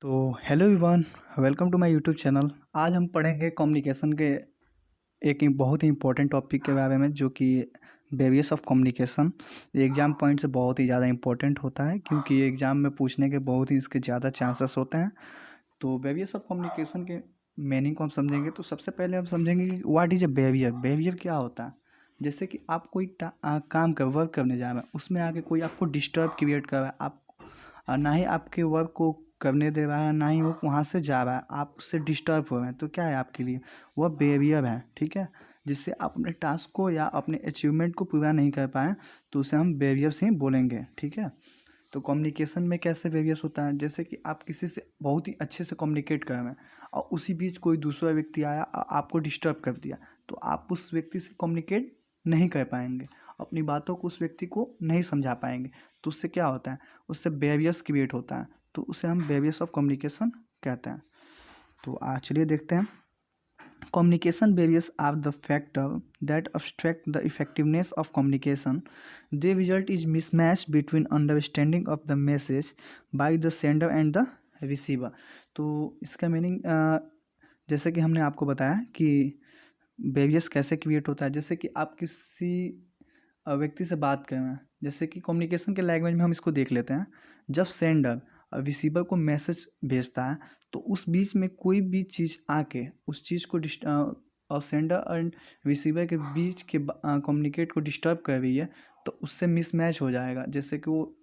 तो hello everyone, welcome to my YouTube channel. आज हम पढ़ेंगे कम्युनिकेशन के बहुत ही इंपॉर्टेंट टॉपिक के बारे में, जो कि various of communication. Exam point से बहुत ही ज़्यादा इंपॉर्टेंट होता है, क्योंकि एग्ज़ाम में पूछने के बहुत ही इसके ज़्यादा चांसेस होते हैं। तो वेरियस ऑफ कम्युनिकेशन के मीनिंग को हम समझेंगे। तो सबसे पहले हम समझेंगे कि व्हाट इज़ अ बेवियर। बेवियर क्या होता है? जैसे कि आप कोई काम कर वर्क करने जा रहे हैं, उसमें आके कोई आपको डिस्टर्ब क्रिएट कर रहा है, आप ना ही आपके वर्क को करने दे रहा है, ना ही वो वहाँ से जा रहा है, आप उससे डिस्टर्ब हो रहे हैं, तो क्या है आपके लिए? वह बेवियर है, ठीक है। जिससे आप अपने टास्क को या अपने अचीवमेंट को पूरा नहीं कर पाएँ, तो उसे हम बेवियर्स ही बोलेंगे, ठीक है। तो कम्युनिकेशन में कैसे वेरियस होता है? जैसे कि आप किसी से बहुत ही अच्छे से कम्युनिकेट कर रहे हैं और उसी बीच कोई दूसरा व्यक्ति आया आपको डिस्टर्ब कर दिया, तो आप उस व्यक्ति से कम्युनिकेट नहीं कर पाएंगे, अपनी बातों को उस व्यक्ति को नहीं समझा पाएंगे। तो उससे क्या होता है? उससे बैरियर्स क्रिएट होता है, तो उसे हम बैरियर्स ऑफ कम्युनिकेशन कहते हैं। तो चलिए देखते हैं। Communication barriers are the factor that obstruct the effectiveness of communication. The result is mismatch between understanding of the message by the sender and the receiver. तो इसका मीनिंग जैसे कि हमने आपको बताया कि बैरियर्स कैसे क्रिएट होता है। जैसे कि आप किसी व्यक्ति से बात कर रहे हैं, जैसे कि कम्युनिकेशन के लैंग्वेज में हम इसको देख लेते हैं। जब सेंडर रिसीवर को मैसेज भेजता है, तो उस बीच में कोई भी चीज़ आके उस चीज़ को और सेंडर एंड रिसीवर के बीच के कम्युनिकेट को डिस्टर्ब कर रही है, तो उससे मिसमैच हो जाएगा। जैसे कि वो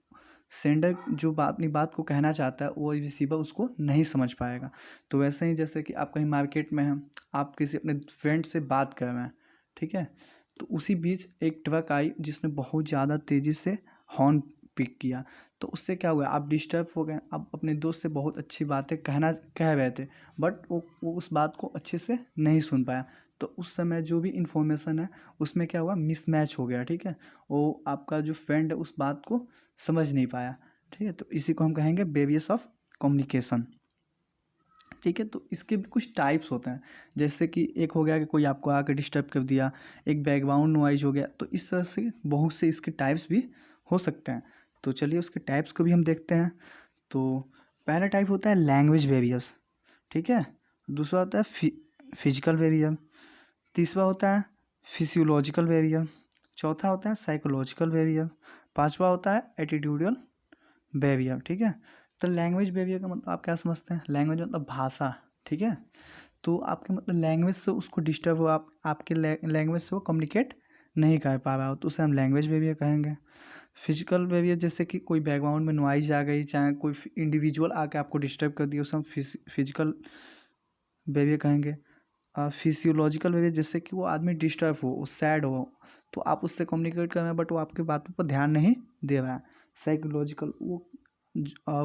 सेंडर जो अपनी बात को कहना चाहता है, वो रिसीवर उसको नहीं समझ पाएगा। तो वैसे ही जैसे कि आप कहीं मार्केट में हैं, आप किसी अपने फ्रेंड से बात कर रहे हैं, ठीक है। तो उसी बीच एक ट्रक आई जिसने बहुत ज़्यादा तेज़ी से हॉर्न पिक किया, तो उससे क्या हुआ? आप डिस्टर्ब हो गए। आप अपने दोस्त से बहुत अच्छी बातें कह रहे थे, बट वो उस बात को अच्छे से नहीं सुन पाया। तो उस समय जो भी इंफॉर्मेशन है उसमें क्या हुआ? मिसमैच हो गया, ठीक है। वो आपका जो फ्रेंड है उस बात को समझ नहीं पाया, ठीक है। तो इसी को हम कहेंगे बैरियर्स ऑफ कम्युनिकेशन, ठीक है। तो इसके भी कुछ टाइप्स होते हैं। जैसे कि एक हो गया कि कोई आपको आकर डिस्टर्ब कर दिया, एक बैकग्राउंड नॉइज हो गया। तो इस तरह से बहुत से इसके टाइप्स भी हो सकते हैं। तो चलिए उसके टाइप्स को भी हम देखते हैं। तो पहला टाइप होता है लैंग्वेज बैरियर्स, ठीक है। दूसरा होता है फिजिकल बैरियर। तीसरा होता है फिजियोलॉजिकल बैरियर। चौथा होता है साइकोलॉजिकल बैरियर। पांचवा होता है एटीट्यूडल बैरियर, ठीक है। तो लैंग्वेज बैरियर का मतलब आप क्या समझते हैं? लैंग्वेज मतलब भाषा, ठीक है। तो आपके मतलब लैंग्वेज से उसको डिस्टर्ब हो, आपके लैंग्वेज से वो कम्युनिकेट नहीं कर पा रहा हो, तो उसे हम लैंग्वेज बैरियर कहेंगे। फिजिकल बैरियर जैसे कि कोई बैकग्राउंड में नॉइज आ गई, चाहे कोई इंडिविजुअल आके आपको डिस्टर्ब कर दिया, उसे हम फिजिकल बैरियर कहेंगे। फिजियोलॉजिकल बैरियर जैसे कि वो आदमी डिस्टर्ब हो, वो सैड हो, तो आप उससे कम्युनिकेट कर रहे हैं बट वो आपकी बातों पर ध्यान नहीं दे रहा है। साइकोलॉजिकल वो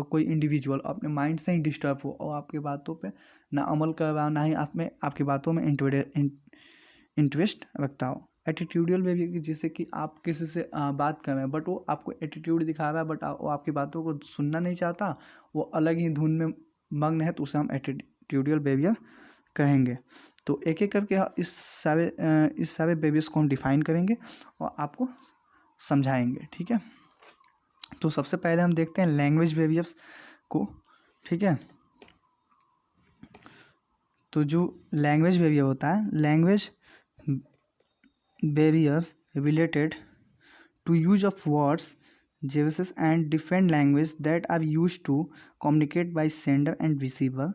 कोई इंडिविजुअल अपने माइंड से ही डिस्टर्ब हो और आपकी बातों पे ना अमल कर रहा हो, ना ही आपकी बातों में इंटरेस्ट रखता हो। एटीट्यूडियल वे भी जैसे कि आप किसी से बात कर रहे हैं, बट वो आपको एटीट्यूड दिखा रहा है, बट वो आपकी बातों को सुनना नहीं चाहता, वो अलग ही धुन में मग्न है, तो उसे हम एटीट्यूडियल बिहेवियर कहेंगे। तो एक एक करके इस सारे बेबियर्स को हम डिफाइन करेंगे और आपको समझाएंगे, ठीक है। तो सबसे पहले हम देखते हैं लैंग्वेज बैरियर्स को, ठीक है। तो जो लैंग्वेज बैरियर होता है, language barriers related to use of words, gestures and different language that are used to communicate by sender and receiver.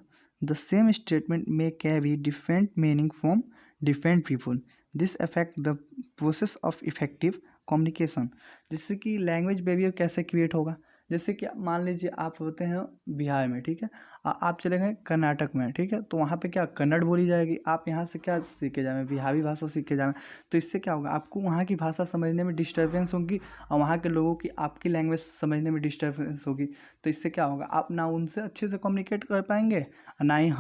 The same statement may carry different meaning from different people. This affect the process of effective communication. जैसे कि language barrier कैसे create होगा? जैसे कि मान लीजिए आप होते हैं बिहार में, ठीक है। आप चले गए कर्नाटक में, ठीक है। तो वहाँ पे क्या कन्नड़ बोली जाएगी, आप यहाँ से क्या सीख के जा रहे हैं? बिहारी भाषा सीख के जा रहे हैं। तो इससे क्या होगा? आपको वहाँ की भाषा समझने में डिस्टर्बेंस होगी और वहाँ के लोगों की आपकी लैंग्वेज समझने में डिस्टर्बेंस होगी। तो इससे क्या होगा? आप ना उनसे अच्छे से कम्युनिकेट कर पाएंगे और ना ही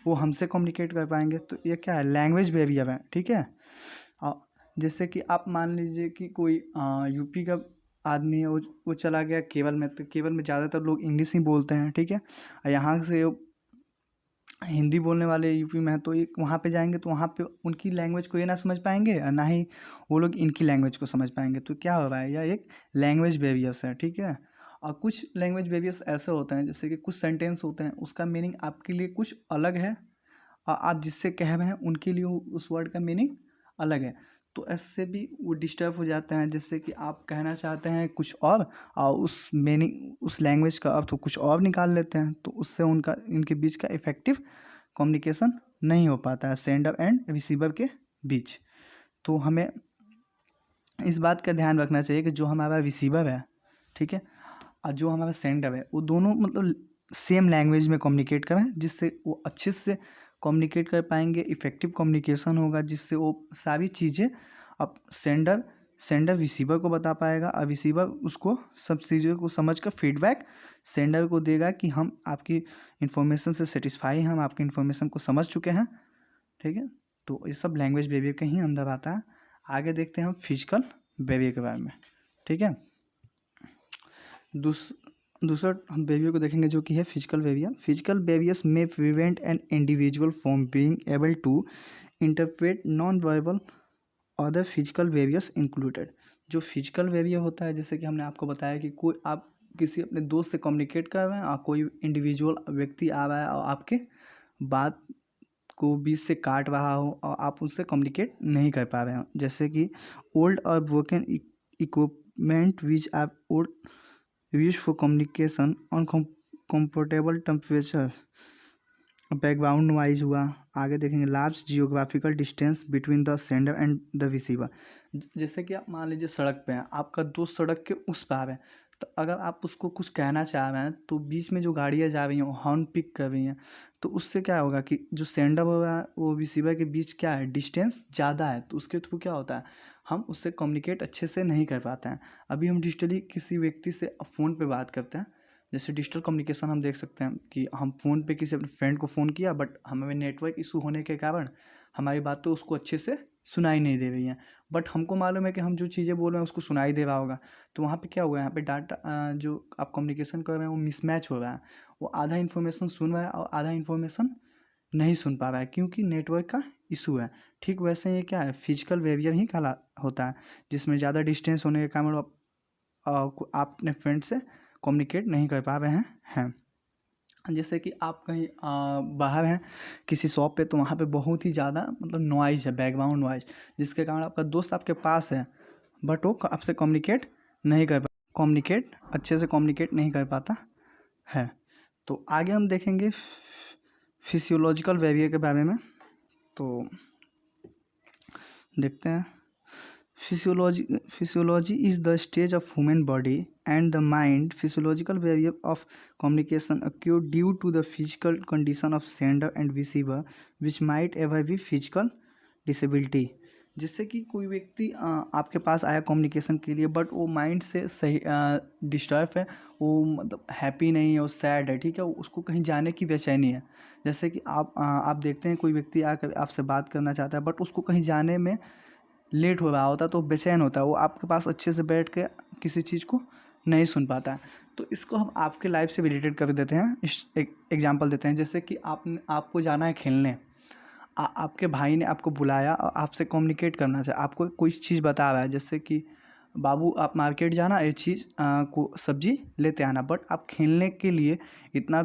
वो हमसे कम्युनिकेट कर पाएंगे। तो ये क्या है? लैंग्वेज बैरियर है, ठीक है। जैसे कि आप मान लीजिए कि कोई यूपी का आदमी है, वो चला गया केरल में, तो केरल में ज़्यादातर लोग इंग्लिश ही बोलते हैं, ठीक है। और यहाँ से हिंदी बोलने वाले यूपी में है, तो एक वहाँ पे जाएंगे तो वहाँ पे उनकी लैंग्वेज को ये ना समझ पाएंगे और ना ही वो लोग इनकी लैंग्वेज को समझ पाएंगे। तो क्या हो रहा है? यह एक लैंग्वेज बैरियर्स है, ठीक है। और कुछ लैंग्वेज बेरियर्स ऐसे होते हैं जैसे कि कुछ सेंटेंस होते हैं उसका मीनिंग आपके लिए कुछ अलग है और आप जिससे कह रहे हैं उनके लिए उस वर्ड का मीनिंग अलग है। तो ऐसे भी वो डिस्टर्ब हो जाते हैं, जैसे कि आप कहना चाहते हैं कुछ और उस मीनिंग उस लैंग्वेज का अर्थ कुछ और निकाल लेते हैं, तो उससे उनका इनके बीच का इफेक्टिव कम्युनिकेशन नहीं हो पाता है सेंडर एंड रिसीवर के बीच। तो हमें इस बात का ध्यान रखना चाहिए कि जो हमारा रिसीवर है, ठीक है, और जो हमारा सेंडर है, वो दोनों मतलब सेम लैंग्वेज में कम्युनिकेट करें, जिससे वो अच्छे से कम्युनिकेट कर पाएंगे, इफ़ेक्टिव कम्युनिकेशन होगा, जिससे वो सारी चीज़ें अब सेंडर रिसीवर को बता पाएगा और रिसीवर उसको सब चीज़ों को समझ कर फीडबैक सेंडर को देगा कि हम आपकी इन्फॉर्मेशन से सेटिस्फाई हैं, हम आपकी इन्फॉर्मेशन को समझ चुके हैं, ठीक है। तो ये सब लैंग्वेज बेरियर के ही अंदर आता है। आगे देखते हैं हम फिजिकल बेरियर के बारे में, ठीक है। दूसरा हम बेरियर को देखेंगे जो कि है फिजिकल बेरियर। फिजिकल बेरियर्स में prevent an individual from being able to interpret non verbal other physical barriers included. जो फिजिकल बेरियर होता है, जैसे कि हमने आपको बताया कि कोई आप किसी अपने दोस्त से कम्युनिकेट कर रहे हैं और कोई इंडिविजुअल व्यक्ति आ रहा है और आपके बात को बीच से काट रहा हो और आप उससे कम्युनिकेट नहीं कर पा रहे हो, जैसे कि ओल्ड और broken equipment which are old use for communication uncomfortable temperature, background noise हुआ। आगे देखेंगे large geographical distance between the sender and the receiver. जैसे कि आप मान लीजिए सड़क पे हैं, आपका दोस्त सड़क के उस पार है, तो अगर आप उसको कुछ कहना चाह रहे हैं तो बीच में जो गाड़ियाँ जा रही हैं वो हॉर्न पिक कर रही हैं, तो उससे क्या होगा कि जो सेंडर होगा वो रिसीवर के बीच क्या है, डिस्टेंस ज़्यादा है, तो उसके थ्रू क्या होता है, हम उससे कम्युनिकेट अच्छे से नहीं कर पाते हैं। अभी हम डिजिटली किसी व्यक्ति से फ़ोन पे बात करते हैं, जैसे डिजिटल कम्युनिकेशन हम देख सकते हैं कि हम फ़ोन पे किसी अपने फ्रेंड को फ़ोन किया, बट हमें नेटवर्क इशू होने के कारण हमारी बात तो उसको अच्छे से सुनाई नहीं दे रही है, बट हमको मालूम है कि हम जो चीज़ें बोल रहे हैं उसको सुनाई दे रहा होगा। तो वहाँ पे क्या हुआ है, यहाँ पे डाटा जो आप कम्युनिकेशन कर रहे हैं वो मिसमैच हो रहा है, वो आधा इन्फॉर्मेशन सुन रहा है और आधा इन्फॉर्मेशन नहीं सुन पा रहा है क्योंकि नेटवर्क का इशू है। ठीक वैसे ये क्या है, फिजिकल बेरियर ही कहला होता है, जिसमें ज़्यादा डिस्टेंस होने के कारण आप अपने फ्रेंड से कम्युनिकेट नहीं कर पा रहे हैं। जैसे कि आप कहीं बाहर हैं किसी शॉप पे, तो वहाँ पे बहुत ही ज़्यादा मतलब नॉइज़ है, बैकग्राउंड नॉइज़, जिसके कारण आपका दोस्त आपके पास है बट वो आपसे कम्युनिकेट अच्छे से कम्युनिकेट नहीं कर पाता है। तो आगे हम देखेंगे फिजियोलॉजिकल बेरियर के बारे में। तो देखते हैं, physiology is the stage of human body and the mind. Physiological barrier of communication occur due to the physical condition of sender and receiver, which might ever be physical disability। जिससे कि कोई व्यक्ति आपके पास आया कम्युनिकेशन के लिए, but वो mind से सही डिस्टर्ब है, वो मतलब हैप्पी नहीं है, वो सैड है, ठीक है, उसको कहीं जाने की बेचैनी है। जैसे कि आप देखते हैं कोई व्यक्ति आकर आपसे बात करना चाहता है, बट उसको कहीं जाने में लेट हो रहा होता है तो बेचैन होता है, वो आपके पास अच्छे से बैठ के किसी चीज़ को नहीं सुन पाता है। तो इसको हम आपके लाइफ से रिलेटेड कर देते हैं, एक एग्जांपल देते हैं। जैसे कि आपको जाना है खेलने, आपके भाई ने आपको बुलाया और आपसे कम्युनिकेट करना चाहिए, आपको कोई चीज़ बता रहा है, जैसे कि बाबू आप मार्केट जाना, ये चीज़ को सब्जी लेते आना, बट आप खेलने के लिए इतना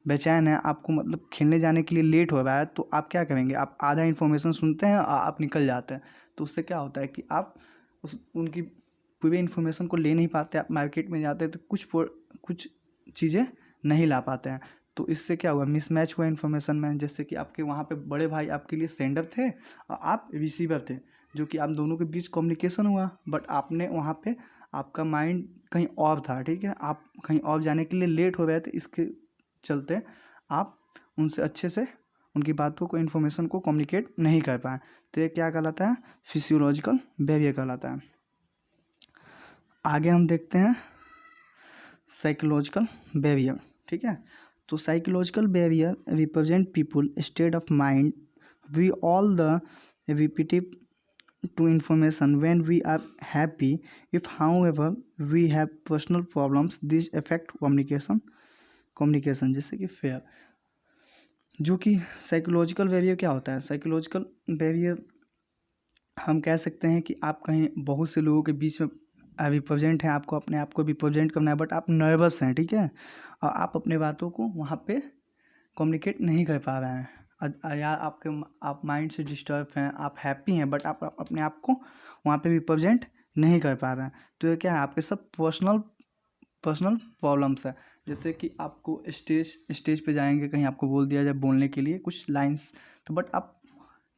बेचैन है, आपको मतलब खेलने जाने के लिए लेट हो रहा है, तो आप क्या करेंगे, आप आधा इन्फॉर्मेशन सुनते हैं और आप निकल जाते हैं। तो उससे क्या होता है कि आप उनकी पूरी इन्फॉर्मेशन को ले नहीं पाते, आप मार्केट में जाते हैं तो कुछ चीज़ें नहीं ला पाते हैं। तो इससे क्या हुआ, मिसमैच हुआ इन्फॉर्मेशन में। जैसे कि आपके वहाँ पे बड़े भाई आपके लिए सेंडर थे और आप रिसीवर थे, जो कि आप दोनों के बीच कम्युनिकेशन हुआ, बट आपने वहाँ पे आपका माइंड कहीं और था, ठीक है, आप कहीं और जाने के लिए लेट हो रहे थे, इसके चलते आप उनसे अच्छे से उनकी बातों को इन्फॉर्मेशन को कम्युनिकेट नहीं कर पाए। तो ये क्या कहलाता है, फिजियोलॉजिकल बेरियर कहलाता है। आगे हम देखते हैं साइकोलॉजिकल बेरियर, ठीक है। तो psychological barrier represent people state of mind we all the repetitive to information when we are happy. If however we have personal problems, these affect communication। जैसे कि फेयर, जो कि साइकोलॉजिकल बेरियर क्या होता है, साइकोलॉजिकल बेरियर हम कह सकते हैं कि आप कहीं बहुत से लोगों के बीच में रिप्रेजेंट हैं, आपको अपने आप को रिप्रेजेंट करना है, बट आप नर्वस हैं, ठीक है, और आप अपने बातों को वहाँ पे कम्युनिकेट नहीं कर पा रहे हैं, या आप माइंड से डिस्टर्ब हैं, आप हैप्पी हैं बट आप अपने आप को वहाँ पे रिप्रेजेंट नहीं कर पा रहे हैं। तो ये क्या है, आपके सब पर्सनल प्रॉब्लम्स है। जैसे कि आपको स्टेज पे जाएंगे, कहीं आपको बोल दिया जाए बोलने के लिए कुछ लाइंस, तो बट आप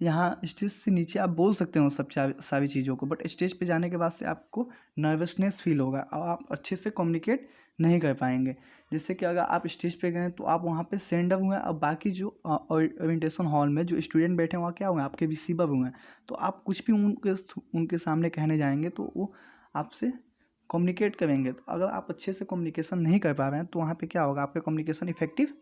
यहाँ स्टेज से नीचे आप बोल सकते हो सब सारी चीज़ों को, बट स्टेज पे जाने के बाद से आपको नर्वसनेस फील होगा और आप अच्छे से कम्युनिकेट नहीं कर पाएंगे। जैसे कि अगर आप स्टेज पे गए तो आप वहाँ पे सेंडर हुए हैं, और बाकी जो ओरिएंटेशन हॉल में जो स्टूडेंट बैठे हैं वहाँ क्या हुए, आपके रिसीवर हुए हैं, तो आप कुछ भी उनके सामने कहने जाएंगे तो वो आपसे कम्युनिकेट करेंगे। तो अगर आप अच्छे से कम्युनिकेशन नहीं कर पा रहे हैं तो वहाँ पे क्या होगा, आपका कम्युनिकेशन इफेक्टिव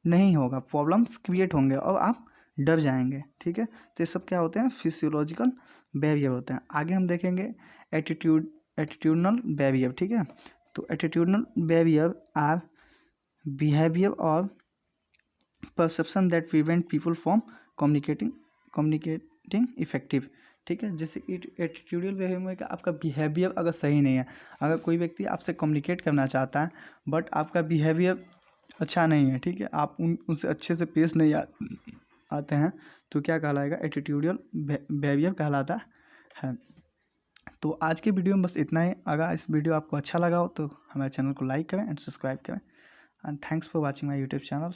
नहीं होगा, प्रॉब्लम्स क्रिएट होंगे और आप डर जाएंगे, ठीक है। तो ये सब क्या होते हैं, फिजियोलॉजिकल बैरियर होते हैं। आगे हम देखेंगे एटीट्यूडनल बैरियर, ठीक है। तो एटीट्यूडनल बैरियर आर बिहेवियर और perception that prevent people from communicating effective, ठीक है। जैसे एटीट्यूडल बैरियर में आपका बिहेवियर अगर सही नहीं है, अगर कोई व्यक्ति आपसे कम्युनिकेट करना चाहता है बट आपका बिहेवियर अच्छा नहीं है, ठीक है, आप उनसे अच्छे से पेश नहीं आते हैं, तो क्या कहलाएगा, एटीट्यूडल बैरियर कहलाता है। तो आज के वीडियो में बस इतना ही। अगर इस वीडियो आपको अच्छा लगा हो तो हमारे चैनल को लाइक करें एंड सब्सक्राइब करें, and thanks for watching my YouTube channel.